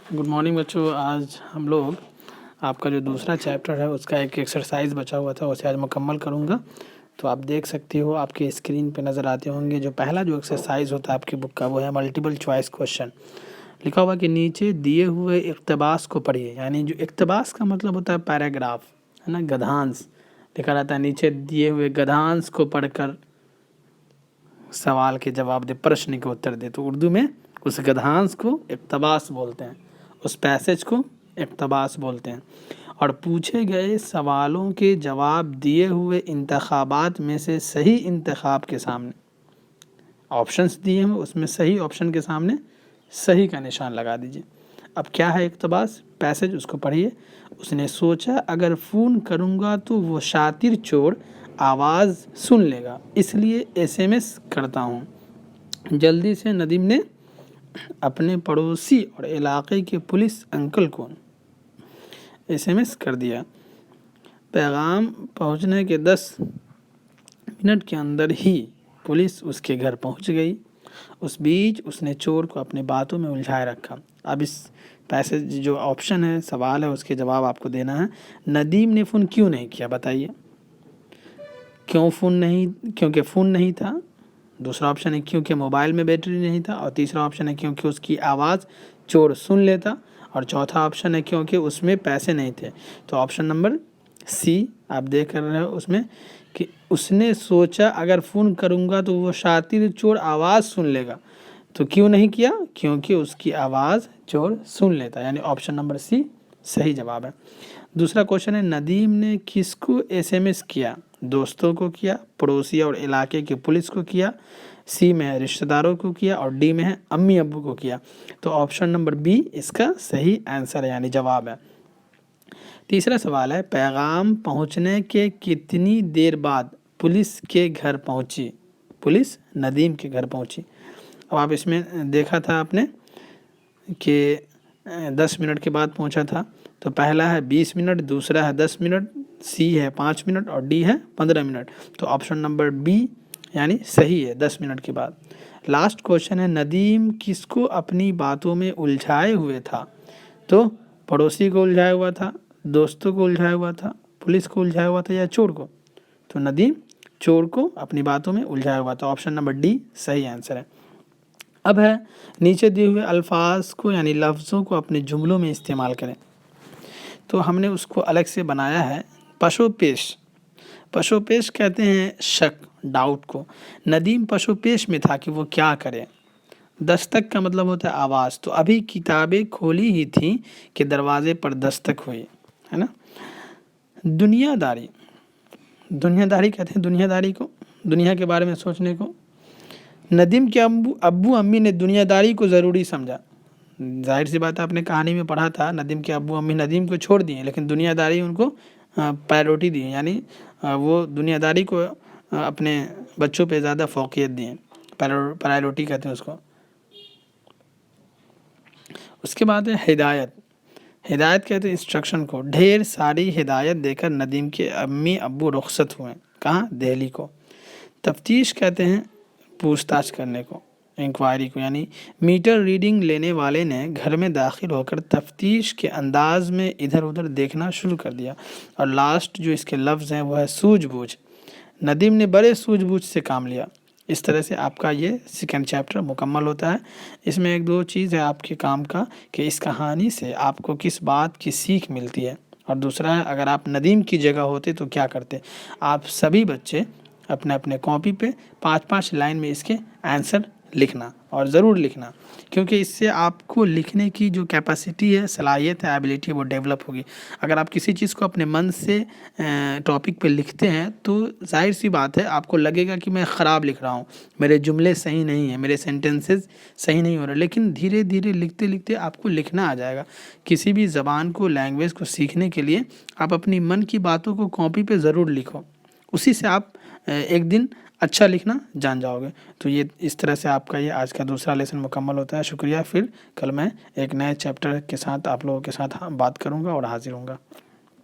Good morning बच्चों। आज हम लोग आपका जो दूसरा चैप्टर है उसका एक एक्सरसाइज बचा हुआ था, उसे आज मुकम्मल करूँगा। तो आप देख सकते हो, आपके स्क्रीन पे नज़र आते होंगे। जो पहला जो एक्सरसाइज होता है आपकी बुक का वो है मल्टीपल चॉइस क्वेश्चन। लिखा हुआ कि नीचे दिए हुए इक़्तिबास को पढ़िए। यानी जो इक़्तिबास का मतलब होता है पैराग्राफ, है ना, गद्यांश लिखा रहता है। नीचे दिए हुए गद्यांश को पढ़कर सवाल के जवाब दे, प्रश्न के उत्तर दे। तो उर्दू में उस गद्यांश को इक़्तिबास बोलते हैं, उस पैसेज को इक़्तिबास बोलते हैं। और पूछे गए सवालों के जवाब दिए हुए इंतखाबात में से सही इंतखाब के सामने, ऑप्शंस दिए हैं उसमें सही ऑप्शन के सामने सही का निशान लगा दीजिए। अब क्या है इक़्तिबास पैसेज, उसको पढ़िए। उसने सोचा अगर फ़ोन करूँगा तो वो शातिर चोर आवाज़ सुन लेगा, इसलिए SMS करता हूँ। जल्दी से नदीम ने अपने पड़ोसी और इलाके के पुलिस अंकल को SMS कर दिया। पैगाम पहुंचने के 10 मिनट के अंदर ही पुलिस उसके घर पहुंच गई। उस बीच उसने चोर को अपनी बातों में उलझाए रखा। अब इस पैसेज जो ऑप्शन है, सवाल है, उसके जवाब आपको देना है। नदीम ने फ़ोन क्यों नहीं किया, बताइए। क्यों फ़ोन नहीं? क्योंकि फ़ोन नहीं था। दूसरा ऑप्शन है क्योंकि मोबाइल में बैटरी नहीं था। और तीसरा ऑप्शन है क्योंकि उसकी आवाज़ चोर सुन लेता। और चौथा ऑप्शन है क्योंकि उसमें पैसे नहीं थे। तो ऑप्शन नंबर सी आप देख रहे हो उसमें कि उसने सोचा अगर फ़ोन करूँगा तो वो शातिर चोर आवाज़ सुन लेगा। तो क्यों नहीं किया? क्योंकि उसकी आवाज़ चोर सुन लेता। यानी ऑप्शन नंबर सी सही जवाब है। दूसरा क्वेश्चन है नदीम ने किसको SMS किया? दोस्तों को किया, पड़ोसी और इलाके के पुलिस को किया, सी में है रिश्तेदारों को किया और डी में है अम्मी अब्बू को किया। तो ऑप्शन नंबर बी इसका सही आंसर है, यानी जवाब है। तीसरा सवाल है पैगाम पहुंचने के कितनी देर बाद पुलिस के घर पहुंची? पुलिस नदीम के घर पहुंची। अब आप इसमें देखा था आपने कि 10 मिनट के बाद पहुंचा था। तो पहला है 20 मिनट, दूसरा है 10 मिनट, सी है 5 मिनट और डी है 15 मिनट। तो ऑप्शन नंबर बी यानी सही है, 10 मिनट के बाद। लास्ट क्वेश्चन है नदीम किसको अपनी बातों में उलझाए हुए था? तो पड़ोसी को उलझाया हुआ था, दोस्तों को उलझाया हुआ था, पुलिस को उलझाया हुआ था या चोर को? तो नदीम चोर को अपनी बातों में उलझाया हुआ था। ऑप्शन नंबर डी सही आंसर है। अब है नीचे दिए हुए अल्फाज को यानी लफ्ज़ों को अपने जुमलों में इस्तेमाल करें। तो हमने उसको अलग से बनाया है। पशोपेश, पशोपेश कहते हैं शक, डाउट को। नदीम पशोपेश में था कि वो क्या करे। दस्तक का मतलब होता है आवाज़। तो अभी किताबें खोली ही थी कि दरवाजे पर दस्तक हुई, है ना। दुनियादारी, दुनियादारी कहते हैं दुनियादारी को, दुनिया के बारे में सोचने को। नदीम के अब्बू अम्मी ने दुनियादारी को ज़रूरी समझा। जाहिर सी बात है, आपने कहानी में पढ़ा था नदीम के अब्बू अम्मी नदीम को छोड़ दिए लेकिन दुनियादारी उनको प्रायोरिटी दी, यानी वो दुनियादारी को अपने बच्चों पे ज़्यादा फोकियत दिए, प्रायोरिटी कहते हैं उसको। उसके बाद है हिदायत, हिदायत कहते हैं इंस्ट्रक्शन को। ढेर सारी हिदायत देकर नदीम के अम्मी अब्बू रुखसत हुए, कहाँ? दिल्ली को। तफ्तीश कहते हैं पूछताछ करने को, इंक्वायरी को। यानी मीटर रीडिंग लेने वाले ने घर में दाखिल होकर तफ्तीश के अंदाज में इधर उधर देखना शुरू कर दिया। और लास्ट जो इसके लफ्ज़ हैं वो है सूझबूझ। नदीम ने बड़े सूझबूझ से काम लिया। इस तरह से आपका ये सेकंड चैप्टर मुकम्मल होता है। इसमें एक दो चीज़ है आपके काम का कि इस कहानी से आपको किस बात की सीख मिलती है, और दूसरा है अगर आप नदीम की जगह होते तो क्या करते। आप सभी बच्चे अपने अपने कॉपी पे 5-5 लाइन में इसके आंसर लिखना, और ज़रूर लिखना, क्योंकि इससे आपको लिखने की जो कैपेसिटी है, सलाहियत है, एबिलिटी वो डेवलप होगी। अगर आप किसी चीज़ को अपने मन से टॉपिक पे लिखते हैं तो जाहिर सी बात है आपको लगेगा कि मैं ख़राब लिख रहा हूँ, मेरे जुमले सही नहीं हैं, मेरे सेंटेंसेस सही नहीं हो रहे। लेकिन धीरे धीरे लिखते लिखते आपको लिखना आ जाएगा। किसी भी ज़बान को, लैंग्वेज को सीखने के लिए आप अपनी मन की बातों को कॉपी पे ज़रूर लिखो, उसी से आप एक दिन अच्छा लिखना जान जाओगे। तो ये इस तरह से आपका ये आज का दूसरा लेसन मुकम्मल होता है। शुक्रिया। फिर कल मैं एक नए चैप्टर के साथ आप लोगों के साथ बात करूँगा और हाजिर होऊंगा।